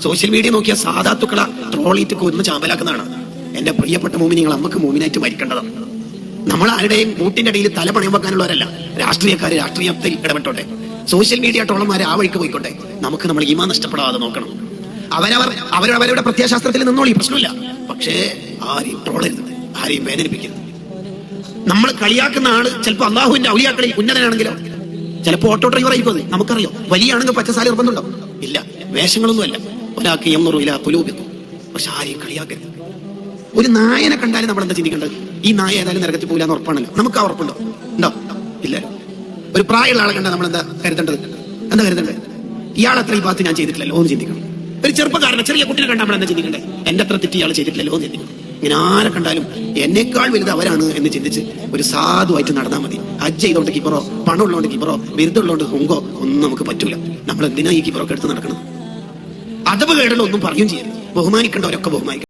Social media നോക്കിയ സാധാത്തുക്കള ട്രോളിയിട്ട് കൊന്ന് ചാമ്പലാക്കുന്നതാണ്. എന്റെ പ്രിയപ്പെട്ട മോമിനിങ്ങൾ, നമുക്ക് മോമിനായിട്ട് മരിക്കേണ്ടതാണ്. നമ്മൾ ആരുടെയും കൂട്ടിന്റെ ഇടയിൽ തല പണയം വെക്കാനുള്ളവരല്ല. രാഷ്ട്രീയക്കാര് രാഷ്ട്രീയത്തിൽ ഇടപെട്ടോട്ടെ, സോഷ്യൽ മീഡിയ ട്രോളന്മാരെ ആ വഴിക്ക് പോയിക്കോട്ടെ. നമുക്ക് നമ്മൾ ഈമാൻ നഷ്ടപ്പെടാതെ നോക്കണം. അവരവരുടെ പ്രത്യയശാസ്ത്രത്തിൽ നിന്നോളി, പ്രശ്നമില്ല. പക്ഷേ ആരെയും ട്രോളരുത്, ആരെയും വേദനിപ്പിക്കരുത്. നമ്മൾ കളിയാക്കുന്ന ആള് ചിലപ്പോ അള്ളാഹുവിന്റെ ഔലിയാക്കളിൽ ഉന്നതനാണെങ്കിലോ, ചിലപ്പോ ഓട്ടോ ഡ്രൈവർ ആയിരിക്കും. അത് നമുക്കറിയോ. വലിയ ആണെങ്കിൽ പച്ചസാല നിർബന്ധമുണ്ടോ? ഇല്ല. വേഷങ്ങളൊന്നുമല്ല. ഒരാൾക്ക് എന്നുറിയില്ല പുലൂപിക്കും. പക്ഷെ ആരെയും കളിയാക്കരുത്. ഒരു നായനെ കണ്ടാലും നമ്മൾ എന്താ ചിന്തിക്കേണ്ടത്? ഈ നായ ഏതായാലും നരകത്തിൽ പോകില്ല എന്ന് ഉറപ്പാണല്ലോ. നമുക്ക് ആ ഉറപ്പുണ്ടോ? ഉണ്ടോ? ഇല്ല. ഒരു പ്രായമുള്ള ആളെ കണ്ടാൽ നമ്മൾ എന്താ കരുതേണ്ടത്? ഇയാൾ അത്ര ഈ ഭാഗത്ത് ഞാൻ ചെയ്തിട്ടില്ലല്ലോ എന്ന് ചിന്തിക്കണം. ഒരു ചെറുപ്പക്കാരനെ, ചെറിയ കുട്ടിയെ കണ്ടാൽ നമ്മൾ എന്താ ചിന്തിക്കണ്ടേ? എന്റെ അത്ര തെറ്റി ഇയാൾ ചെയ്തിട്ടില്ലല്ലോ എന്ന് ചിന്തിക്കണം. ഇങ്ങനെ ആരെ കണ്ടാലും എന്നേക്കാൾ വലുത് അവരാണ് എന്ന് ചിന്തിച്ച് ഒരു സാധുവായിട്ട് നടന്നാൽ മതി. ഹജ്ജ് ചെയ്തോണ്ട് കിപ്പറോ, പണം ഉള്ളതുകൊണ്ട് കിപ്പറോ, ബിരുദമുള്ളതുകൊണ്ട് ഹുങ്കോ ഒന്നും നമുക്ക് പറ്റൂല. നമ്മൾ എന്തിനാ ഈ കിപ്പറൊക്കെ എടുത്ത് നടക്കണം? അതവ് കേടല്ലോ ഒന്നും പറയും ചെയ്യരുത്. ബഹുമാനിക്കേണ്ടവരൊക്കെ ബഹുമാനിക്കണം.